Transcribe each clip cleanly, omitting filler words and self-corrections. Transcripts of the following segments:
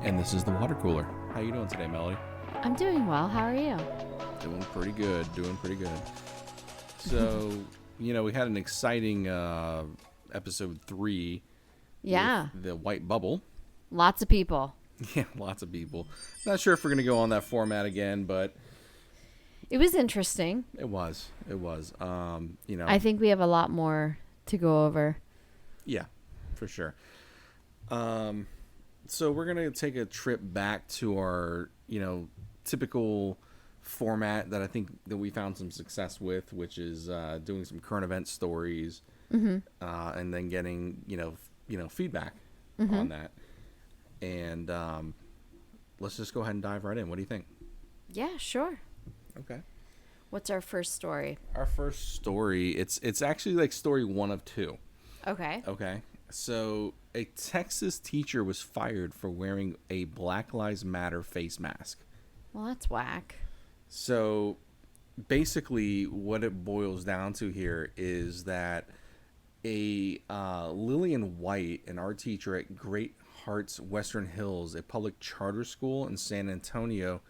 and this is the Watercooler. How you doing today, Melody? I'm doing well. How are you? Doing pretty good. So, we had an exciting episode 3 Yeah. with the white bubble. Lots of people. Yeah, lots of people. Not sure if we're going to go on that format again, but It was interesting. it was. I think we have a lot more to go over. Yeah, for sure. So we're going to take a trip back to our, typical format that I think that we found some success with, which is doing some current event stories, and then getting, feedback on that. And let's just go ahead and dive right in. What do you think? Yeah, sure. Okay. What's our first story? Our first story, it's actually like story 1 of 2. Okay. Okay. So a Texas teacher was fired for wearing a Black Lives Matter face mask. Well, that's whack. So basically what it boils down to here is that a Lillian White, an art teacher at Great Hearts Western Hills, a public charter school in San Antonio,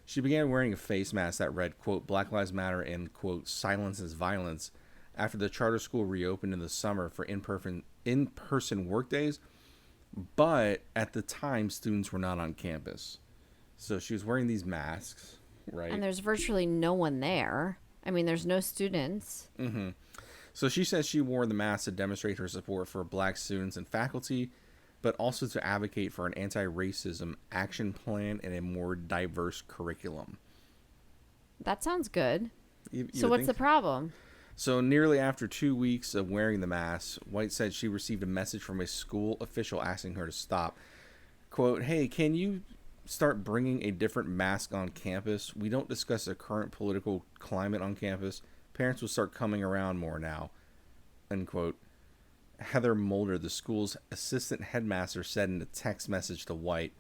she began wearing a face mask that read, quote, Black Lives Matter and, quote, silence is violence after the charter school reopened in the summer for in-person work days. But at the time, students were not on campus. So she was wearing these masks, right? And there's virtually no one there. I mean, there's no students. Mm-hmm. So she says she wore the mask to demonstrate her support for black students and faculty, but also to advocate for an anti-racism action plan and a more diverse curriculum. That sounds good. You So what's the problem? So nearly after 2 weeks of wearing the mask, White said she received a message from a school official asking her to stop. Quote, hey, can you start bringing a different mask on campus? We don't discuss the current political climate on campus. Parents will start coming around more now. End quote. Heather Mulder, the school's assistant headmaster, said in a text message to White,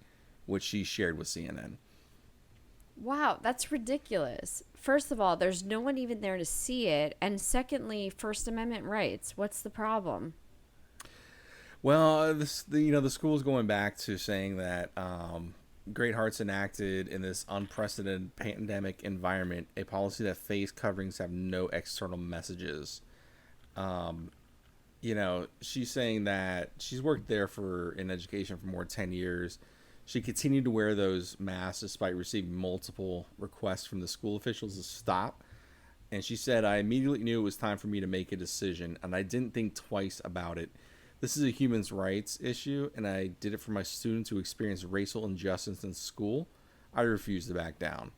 which she shared with CNN. Wow, that's ridiculous. First of all, there's no one even there to see it. And secondly, First Amendment rights. What's the problem? Well, the school is going back to saying that Great Hearts enacted in this unprecedented pandemic environment a policy that face coverings have no external messages. She's saying that she's worked there in education for more than 10 years. She continued to wear those masks despite receiving multiple requests from the school officials to stop. And she said, I immediately knew it was time for me to make a decision, and I didn't think twice about it. This is a human rights issue, and I did it for my students who experienced racial injustice in school. I refuse to back down.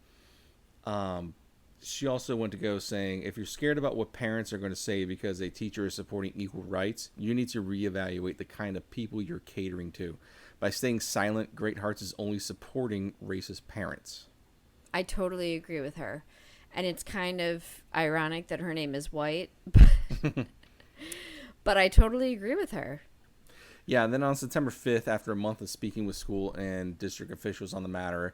She also went to go saying, if you're scared about what parents are going to say because a teacher is supporting equal rights, you need to reevaluate the kind of people you're catering to. By staying silent, Great Hearts is only supporting racist parents. I totally agree with her. And it's kind of ironic that her name is White. But I totally agree with her. Yeah, and then on September 5th, after a month of speaking with school and district officials on the matter,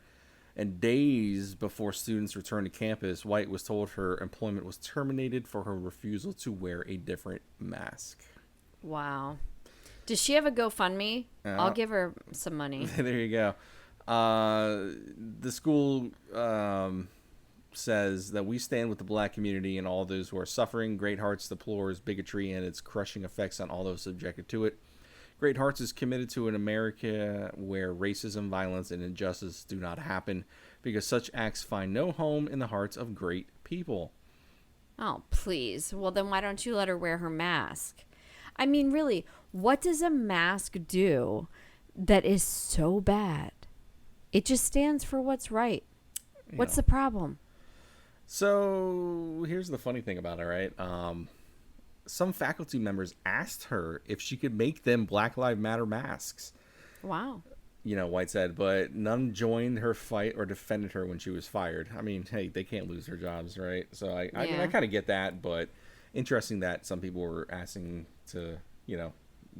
and days before students returned to campus, White was told her employment was terminated for her refusal to wear a different mask. Wow. Does she have a GoFundMe? I'll give her some money. There you go. The school says that we stand with the black community and all those who are suffering. Great Hearts deplores bigotry and its crushing effects on all those subjected to it. Great Hearts is committed to an America where racism, violence, and injustice do not happen because such acts find no home in the hearts of great people. Oh, please. Well, then why don't you let her wear her mask? I mean, really, what does a mask do that is so bad? It just stands for what's right. What's the problem? So here's the funny thing about it, right? Some faculty members asked her if she could make them Black Lives Matter masks. Wow. White said, but none joined her fight or defended her when she was fired. I mean, hey, they can't lose their jobs, right? So I kind of get that, but interesting that some people were asking to,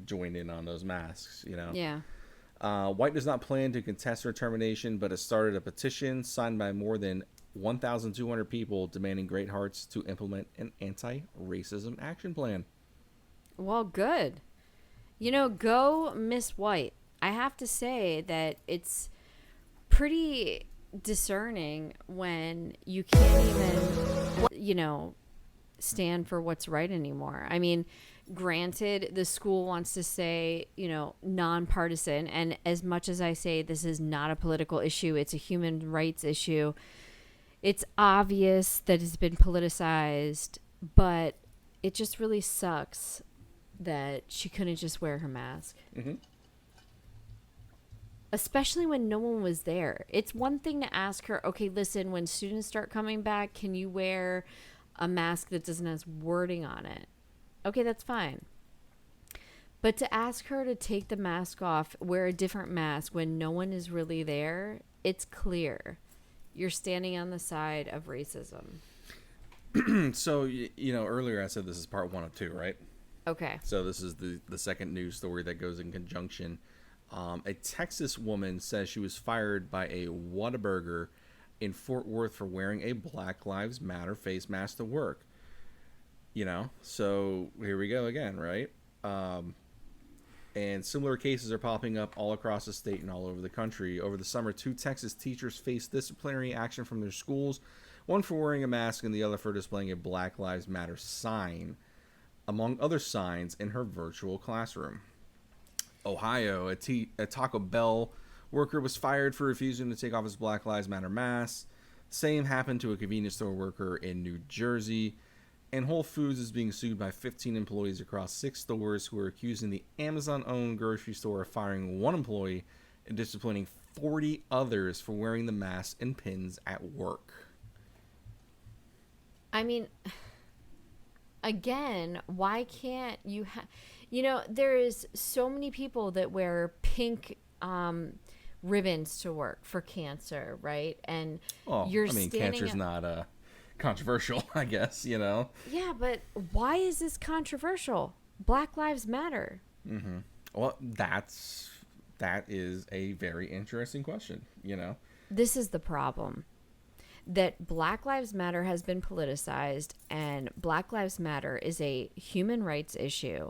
join in on those masks, Yeah. White does not plan to contest her termination, but has started a petition signed by more than 1,200 people demanding Great Hearts to implement an anti-racism action plan. Well, good. Go Miss White. I have to say that it's pretty discerning when you can't even, stand for what's right anymore. I mean, granted, the school wants to say, nonpartisan. And as much as I say this is not a political issue, it's a human rights issue, it's obvious that it's been politicized, but it just really sucks that she couldn't just wear her mask. Mm-hmm. Especially when no one was there. It's one thing to ask her, okay, listen, when students start coming back, can you wear a mask that doesn't have wording on it? Okay, that's fine. But to ask her to take the mask off, wear a different mask when no one is really there, it's clear. You're standing on the side of racism. So, earlier I said this is part 1 of 2, right? Okay. So this is the second news story that goes in conjunction. A Texas woman says she was fired by a Whataburger in Fort Worth for wearing a Black Lives Matter face mask to work. So here we go again, right? And similar cases are popping up all across the state and all over the country. Over the summer, 2 Texas teachers faced disciplinary action from their schools, one for wearing a mask and the other for displaying a Black Lives Matter sign, among other signs, in her virtual classroom. Ohio, a Taco Bell worker was fired for refusing to take off his Black Lives Matter mask. Same happened to a convenience store worker in New Jersey. And Whole Foods is being sued by 15 employees across 6 stores who are accusing the Amazon-owned grocery store of firing one employee and disciplining 40 others for wearing the mask and pins at work. I mean, again, why can't you have... there is so many people that wear pink ribbons to work for cancer, right? And cancer's not controversial, I guess, Yeah, but why is this controversial? Black Lives Matter. Mm-hmm. Well, that is a very interesting question, This is the problem. That Black Lives Matter has been politicized, and Black Lives Matter is a human rights issue.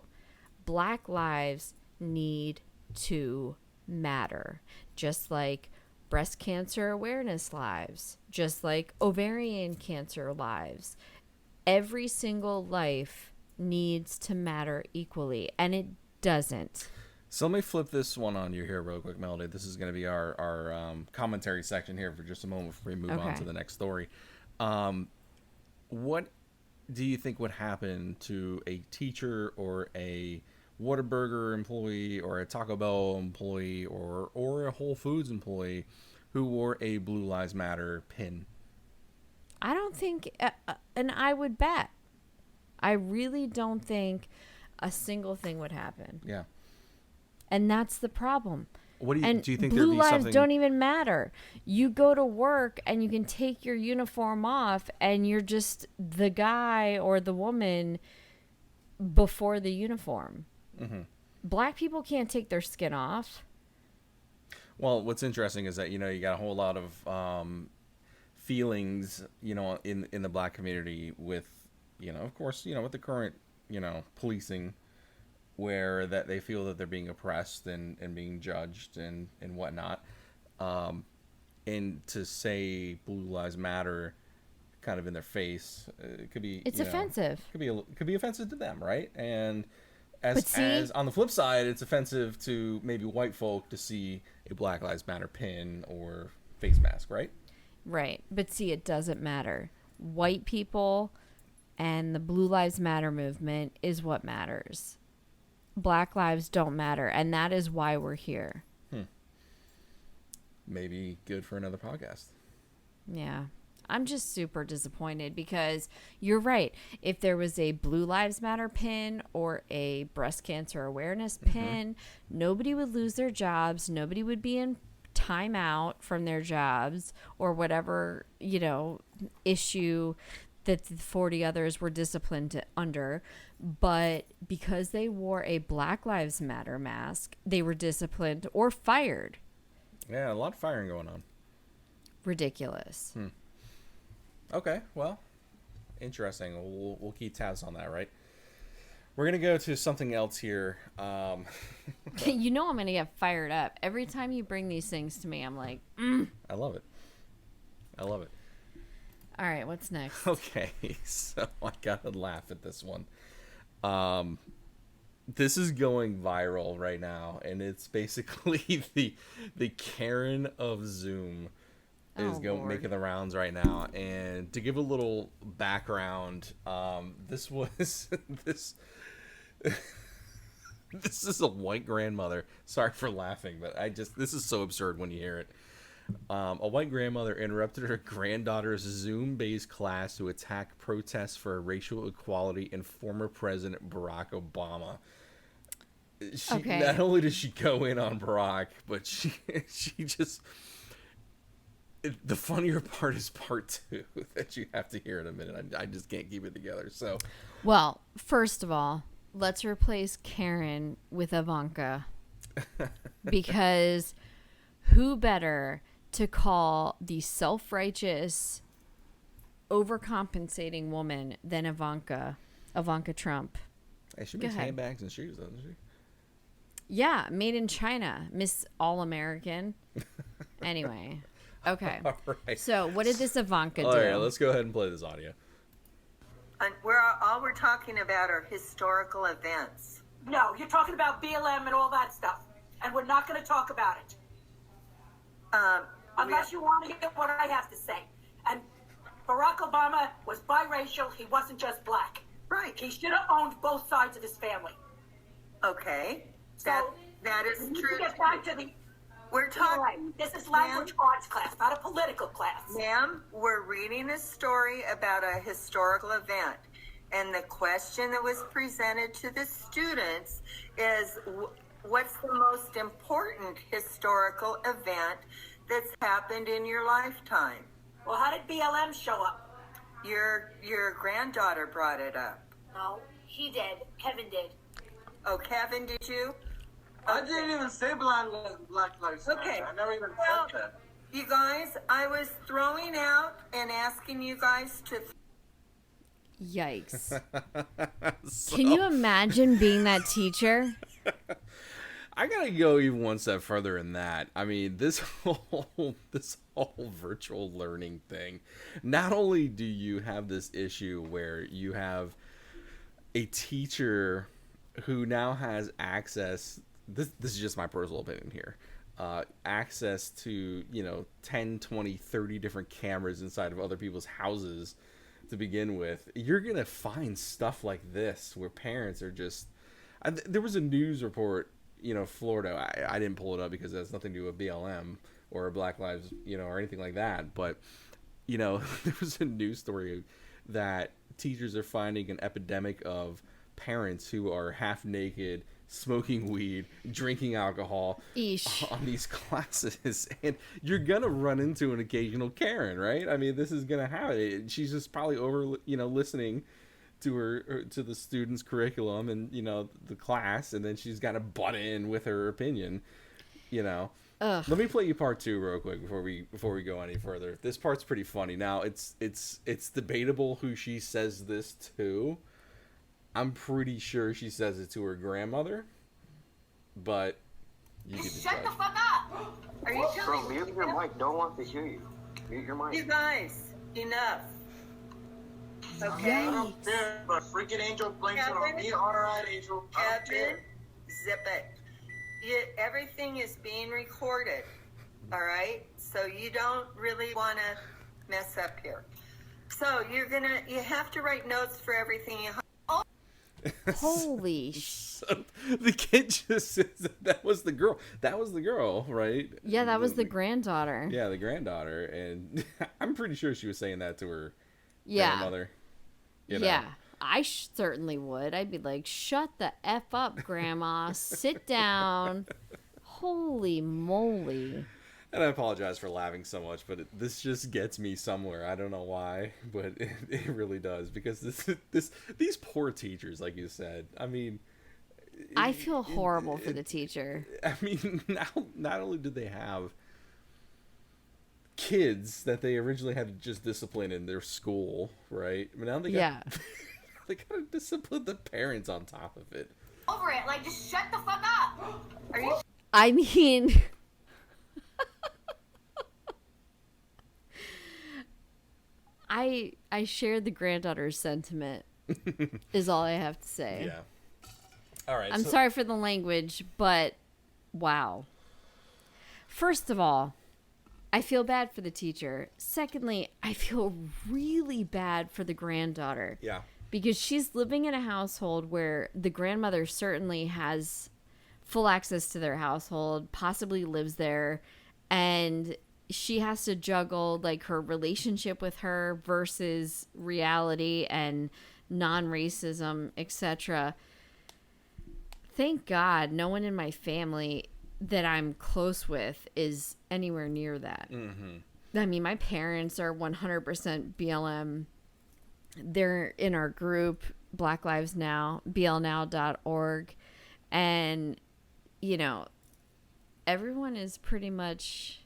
Black lives need to matter, just like breast cancer awareness lives, just like ovarian cancer lives. Every single life needs to matter equally, and it doesn't. So let me flip this one on you here real quick, Melody. This is going to be our commentary section here for just a moment before we move on to the next story. What do you think would happen to a teacher or a Whataburger employee or a Taco Bell employee or a Whole Foods employee who wore a Blue Lives Matter pin? I don't think, and I would bet, I really don't think a single thing would happen. Yeah. And that's the problem. What do you think blue there'd be lives something... don't even matter. You go to work and you can take your uniform off and you're just the guy or the woman before the uniform. Mm-hmm. Black people can't take their skin off. Well, what's interesting is that, you got a whole lot of feelings, in the black community with, of course, with the current, policing, where that they feel that they're being oppressed and being judged and whatnot. And to say Blue Lives Matter kind of in their face, it could be... It's offensive. Could be offensive to them, right? And as on the flip side, it's offensive to maybe white folk to see a Black Lives Matter pin or face mask, right? Right. But see, it doesn't matter. White people and the Blue Lives Matter movement is what matters. Black lives don't matter, and that is why we're here. Maybe good for another podcast. Yeah. I'm just super disappointed because you're right. If there was a Blue Lives Matter pin or a breast cancer awareness pin, nobody would lose their jobs. Nobody would be in timeout from their jobs or whatever, issue that the 40 others were disciplined under. But because they wore a Black Lives Matter mask, they were disciplined or fired. Yeah, a lot of firing going on. Ridiculous. Okay, well, interesting. We'll keep tabs on that, right? We're gonna go to something else here. You know I'm gonna get fired up every time you bring these things to me. I'm like, I love it. I love it. all right, what's next? Okay, so I gotta laugh at this one. This is going viral right now, and it's basically the Karen of Zoom is making the rounds right now. And to give a little background, this was this this is a white grandmother. Sorry for laughing, but this is so absurd when you hear it. A white grandmother interrupted her granddaughter's Zoom-based class to attack protests for racial equality in former President Barack Obama. Not only did she go in on Barack, but she just... The funnier part is part two that you have to hear in a minute. I just can't keep it together. So, well, first of all, let's replace Karen with Ivanka. Because who better to call the self-righteous, overcompensating woman than Ivanka Trump? Hey, she makes handbags and shoes, doesn't she? Yeah, made in China, Miss All-American. Anyway, okay. All right. So what did this Ivanka do? All right, let's go ahead and play this audio. And all we're talking about are historical events. No, you're talking about BLM and all that stuff, and we're not going to talk about it. Unless you want to hear what I have to say. And Barack Obama was biracial. He wasn't just black. Right. He should have owned both sides of his family. Okay. So that is we true. get back to the... We're talking... Right. This is language arts class, not a political class. Ma'am, we're reading a story about a historical event. And the question that was presented to the students is, what's the most important historical event that's happened in your lifetime? Well, how did BLM show up? Your granddaughter brought it up. No, he did. Kevin did. Oh, Kevin, did you? I didn't even say Black Lives Matter. Okay. I never even Well, said that. you guys, I was throwing out and asking you guys to... Yikes. Can you imagine being that teacher? I gotta go even one step further than that. I mean, this whole virtual learning thing. Not only do you have this issue where you have a teacher who now has access. This is just my personal opinion here. Access to 10, 20, 30 different cameras inside of other people's houses to begin with. You're gonna find stuff like this where parents are just. There was a news report. Florida, I didn't pull it up because it has nothing to do with BLM or Black Lives, or anything like that. But, there was a news story that teachers are finding an epidemic of parents who are half naked, smoking weed, drinking alcohol on these classes. And you're going to run into an occasional Karen, right? I mean, this is going to happen. She's just probably over, listening to the students' curriculum and the class, and then she's got to butt in with her opinion. Let me play you part two real quick before we go any further. This part's pretty funny. Now it's debatable who she says this to. I'm pretty sure she says it to her grandmother, but you can Shut the fuck up! Are you Bro, telling me? mute your mic. No one wants to hear you. Mute your mic. You guys, enough. Okay? I don't care, but freaking Angel blames it on me. Alright, Angel. I don't Kevin, care. zip it. Everything is being recorded. All right? So you don't really want to mess up here. So you have to write notes for everything you... Holy So the kid just says that was the girl. That was the girl, right? Yeah, that was the granddaughter. Yeah, the granddaughter. And I'm pretty sure she was saying that to her grandmother. Yeah, I certainly would. I'd be like, shut the F up, Grandma. Sit down. Holy moly. And I apologize for laughing so much, but this just gets me somewhere. I don't know why, but it really does. Because these poor teachers, like you said, I mean... I feel horrible for the teacher. I mean, not only did they have kids that they originally had to just discipline in their school, right? But now they They gotta discipline the parents on top of it. Over it. Like, just shut the fuck up. Are you I mean, I share the granddaughter's sentiment. Is all I have to say. Yeah. All right. I'm sorry for the language, but wow. First of all, I feel bad for the teacher. Secondly, I feel really bad for the granddaughter. Yeah. Because she's living in a household where the grandmother certainly has full access to their household, possibly lives there, and she has to juggle like her relationship with her versus reality and non-racism, etc. Thank God no one in my family that I'm close with is anywhere near that. Mm-hmm. I mean, my parents are 100% BLM. They're in our group, Black Lives Now, blnow.org. And, you know, everyone is pretty much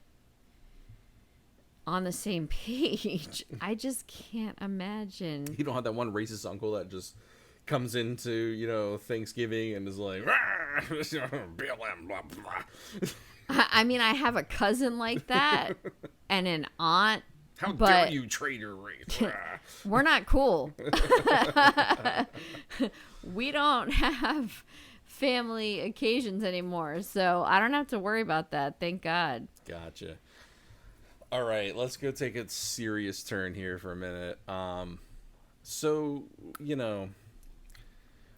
on the same page. I just can't imagine. You don't have that one racist uncle that just comes into, you know, Thanksgiving and is like, BLM, blah, blah. I mean, I have a cousin like that and an aunt. How but dare you trade your race? We're not cool. We don't have family occasions anymore, so I don't have to worry about that. Thank God. Gotcha. All right, let's go take a serious turn here for a minute. So, you know,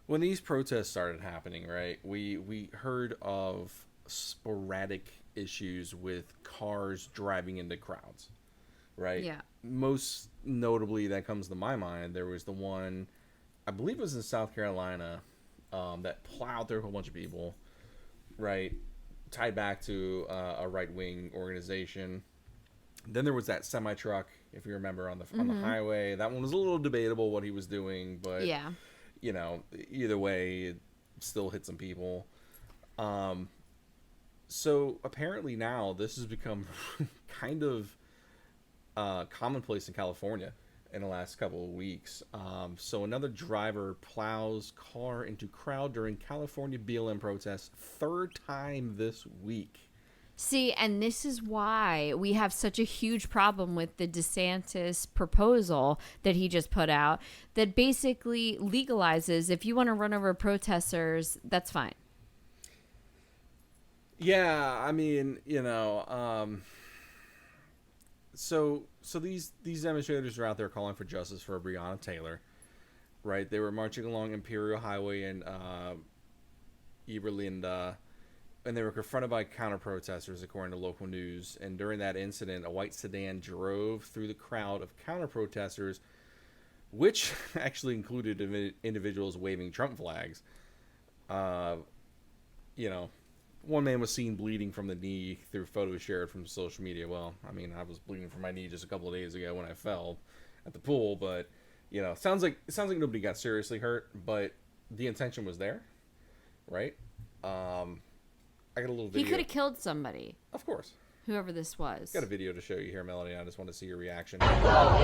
when these protests started happening, right, we heard of sporadic issues with cars driving into crowds, right? Yeah. Most notably, that comes to my mind, there was the one, I believe it was in South Carolina, that plowed through a whole bunch of people, right, tied back to a right-wing organization. Then there was that semi-truck, if you remember, on the highway. That one was a little debatable what he was doing, but Yeah. you know, either way, it still hit some people. So apparently now this has become kind of commonplace in California in the last couple of weeks. So another driver plows car into crowd during California BLM protests, third time this week. See, and this is why we have such a huge problem with the DeSantis proposal that he just put out that basically legalizes if you want to run over protesters, that's fine. Yeah, I mean, you know, so these demonstrators are out there calling for justice for Breonna Taylor, right? They were marching along Imperial Highway in Eberlinda, and they were confronted by counter-protesters, according to local news. And during that incident, a white sedan drove through the crowd of counter-protesters, which actually included individuals waving Trump flags. You know, one man was seen bleeding from the knee through photos shared from social media. Well, I mean, I was bleeding from my knee just a couple of days ago when I fell at the pool, but you know, sounds like nobody got seriously hurt, but the intention was there, right? I got a little video. He could have killed somebody, Of course. whoever this was. Got a video to show you here, Melody. I just want to see your reaction. Oh my God.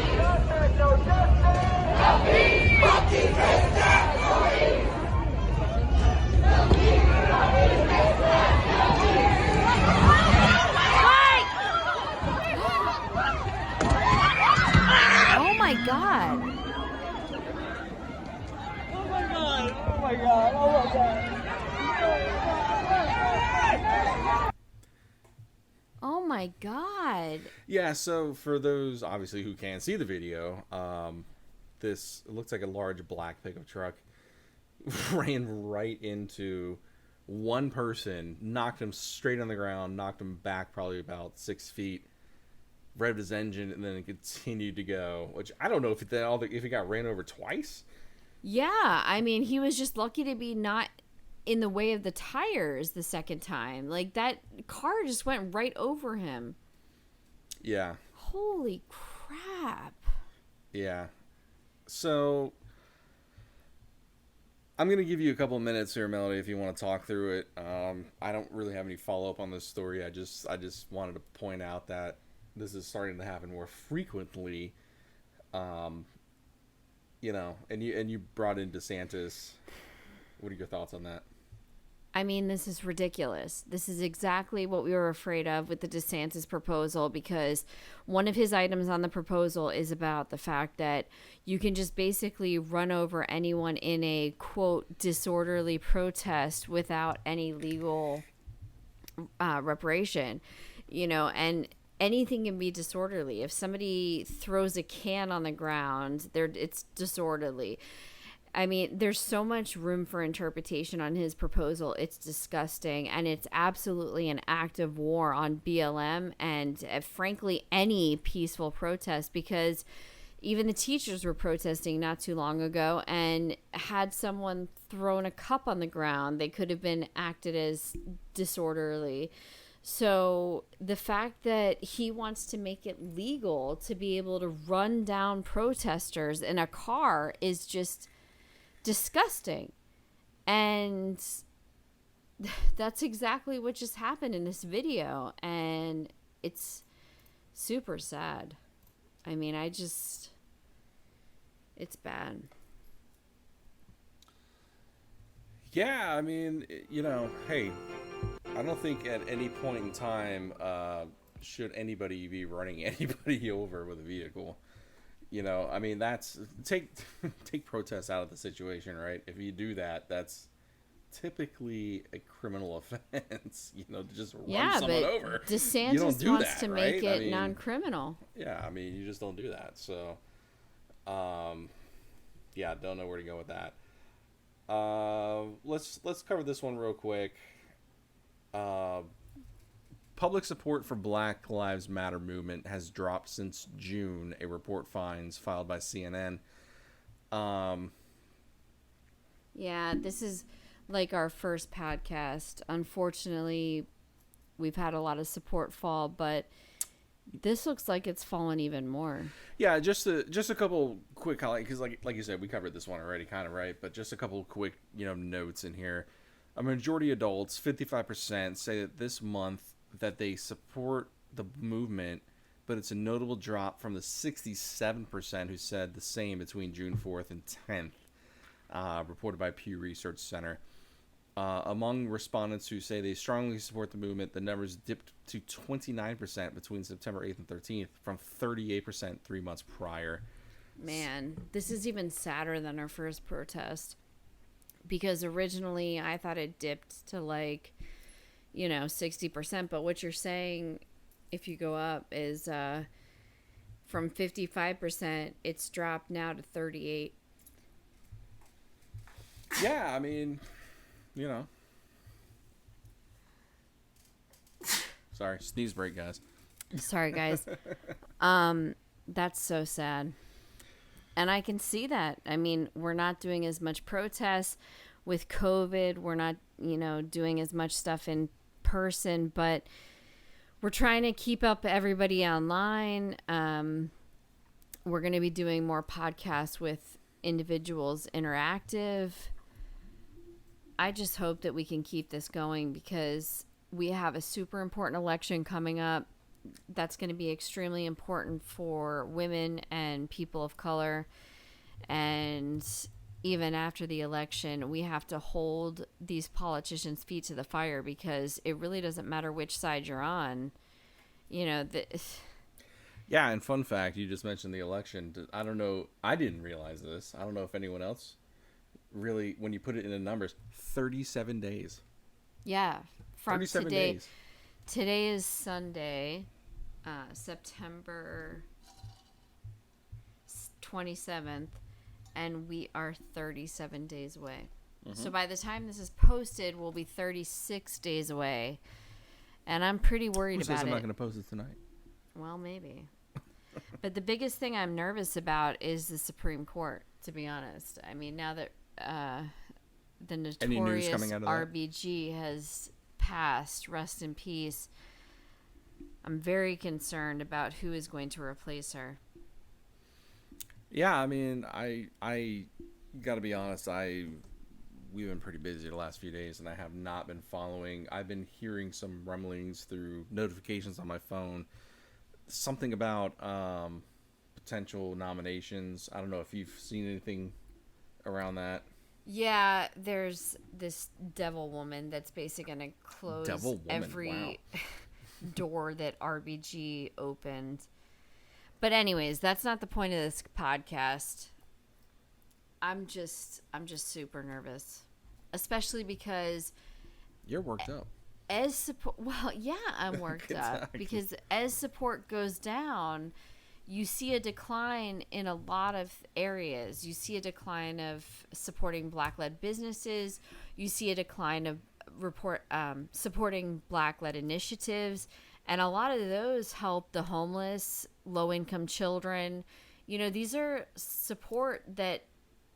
Oh my god! Oh my god! Oh my god! Oh my God. Yeah, so for those, obviously, who can't see the video, this looks like a large black pickup truck ran right into one person, knocked him straight on the ground, knocked him back probably about 6 feet, revved his engine, and then it continued to go, which I don't know if he got ran over twice. Yeah, I mean, he was just lucky to be not in the way of the tires the second time. Like, that car just went right over him. Yeah. Holy crap. Yeah. So I'm going to give you a couple of minutes here, Melody, if you want to talk through it. I don't really have any follow-up on this story. I just wanted to point out that this is starting to happen more frequently. and you brought in DeSantis. What are your thoughts on that? I mean, this is ridiculous. This is exactly what we were afraid of with the DeSantis proposal, because one of his items on the proposal is about the fact that you can just basically run over anyone in a, quote, disorderly protest without any legal reparation, and anything can be disorderly. If somebody throws a can on the ground, it's disorderly. I mean, there's so much room for interpretation on his proposal. It's disgusting, and it's absolutely an act of war on BLM and, frankly, any peaceful protest, because even the teachers were protesting not too long ago, and had someone thrown a cup on the ground, they could have been acted as disorderly. So the fact that he wants to make it legal to be able to run down protesters in a car is just disgusting. And that's exactly what just happened in this video, and it's super sad. I mean, it's bad. Yeah, I mean, hey, I don't think at any point in time should anybody be running anybody over with a vehicle. I mean, that's take protests out of the situation, right? If you do that, that's typically a criminal offense. To just run someone over. DeSantis you don't do wants that, to right? make it non-criminal. Yeah, I mean, you just don't do that. So, yeah, don't know where to go with that. Let's cover this one real quick. Public support for Black Lives Matter movement has dropped since June, a report finds, filed by CNN. Yeah, this is like our first podcast. Unfortunately, we've had a lot of support fall, but this looks like it's fallen even more. Yeah, just a couple quick highlights, because like you said, we covered this one already, kind of, right? But just a couple quick notes in here. A majority of adults, 55%, say that this month that they support the movement, but it's a notable drop from the 67% who said the same between June 4th and 10th, reported by Pew Research Center. Among respondents who say they strongly support the movement, the numbers dipped to 29% between September 8th and 13th from 38% 3 months prior. Man, this is even sadder than our first protest, because originally I thought it dipped to 60%, but what you're saying, if you go up, is from 55%, it's dropped now to 38%. Yeah, I mean, sorry, sneeze break, guys. Sorry, guys. That's so sad. And I can see that. I mean, we're not doing as much protests with COVID. We're not, doing as much stuff in person, but we're trying to keep up everybody online. We're going to be doing more podcasts with individuals interactive. I just hope that we can keep this going, because we have a super important election coming up that's going to be extremely important for women and people of color. And even after the election, we have to hold these politicians' feet to the fire, because it really doesn't matter which side you're on. Yeah, and fun fact, you just mentioned the election. I don't know, I didn't realize this. I don't know if anyone else really, when you put it into numbers, 37 days. Yeah, from 37 today. days. Today is Sunday, September 27th, and we are 37 days away. Mm-hmm. So by the time this is posted, we'll be 36 days away. And I'm pretty worried about it. I'm not going to post it tonight? Well, maybe. But the biggest thing I'm nervous about is the Supreme Court, to be honest. I mean, now that the notorious RBG has passed, rest in peace, I'm very concerned about who is going to replace her. Yeah, I mean, I got to be honest, we've been pretty busy the last few days, and I have not been following. I've been hearing some rumblings through notifications on my phone. Something about potential nominations. I don't know if you've seen anything around that. Yeah, there's this devil woman that's basically going to close Devil woman, every door that RBG opened. But anyways, that's not the point of this podcast. I'm just super nervous, especially because You're worked up. as support, well, yeah, I'm worked up because as support goes down, you see a decline in a lot of areas. You see a decline of supporting Black-led businesses. You see a decline of supporting Black-led initiatives, and a lot of those help the homeless, low-income children. You know, these are support that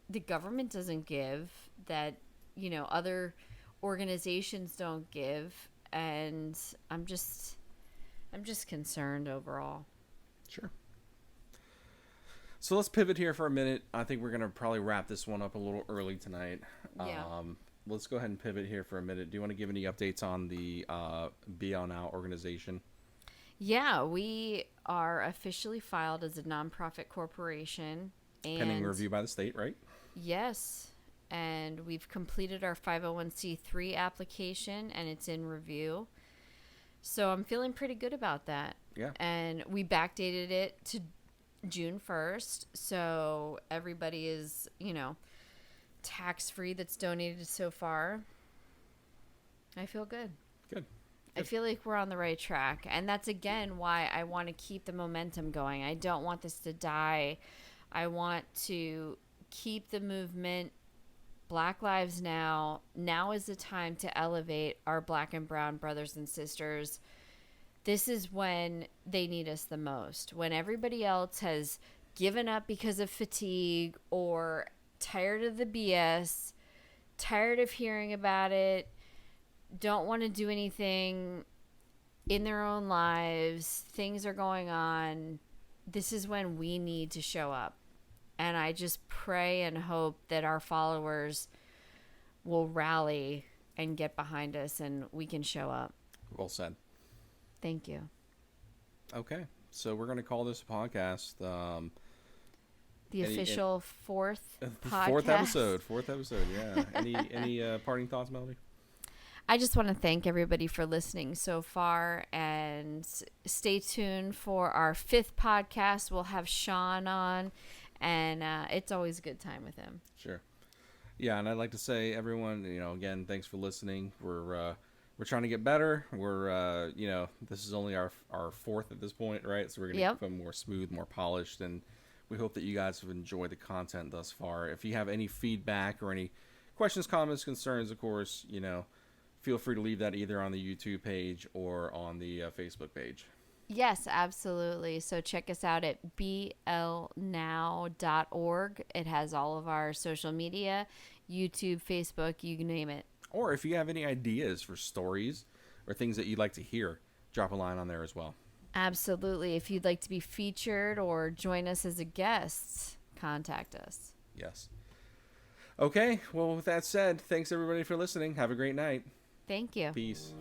the government doesn't give, that, you know, other organizations don't give, and I'm just concerned overall. Sure. So let's pivot here for a minute. I think we're going to probably wrap this one up a little early tonight. Yeah. Let's go ahead and pivot here for a minute. Do you want to give any updates on the Be On Now organization? Yeah, we are officially filed as a nonprofit corporation. And Pending review by the state, right? yes, and we've completed our 501c3 application, and it's in review. So I'm feeling pretty good about that. Yeah. And we backdated it to June 1st, so everybody is, you know, tax-free that's donated so far. I feel good. Good. I feel like we're on the right track, and that's again why I want to keep the momentum going. I don't want this to die. I want to keep the movement. Black Lives Now. Now is the time to elevate our Black and brown brothers and sisters. This is when they need us the most. When everybody else has given up because of fatigue or tired of the BS, tired of hearing about it, don't want to do anything in their own lives, things are going on, this is when we need to show up. And I just pray and hope that our followers will rally and get behind us and we can show up. Well said. Thank you. Okay. So we're going to call this a podcast. The official fourth podcast. Fourth episode, yeah. Any parting thoughts, Melody? I just want to thank everybody for listening so far, and stay tuned for our 5th podcast. We'll have Sean on, and it's always a good time with him. Sure. Yeah, and I'd like to say, everyone, you know, again, thanks for listening. We're trying to get better. We're you know, this is only our 4th at this point, right? So we're gonna become more smooth, more polished, and we hope that you guys have enjoyed the content thus far. If you have any feedback or any questions, comments, concerns, of course, you know, feel free to leave that either on the YouTube page or on the Facebook page. Yes, absolutely. So check us out at blnow.org. It has all of our social media, YouTube, Facebook, you name it. Or if you have any ideas for stories or things that you'd like to hear, drop a line on there as well. Absolutely. If you'd like to be featured or join us as a guest, contact us. Yes. Okay, well, with that said, thanks everybody for listening. Have a great night. Thank you. Peace.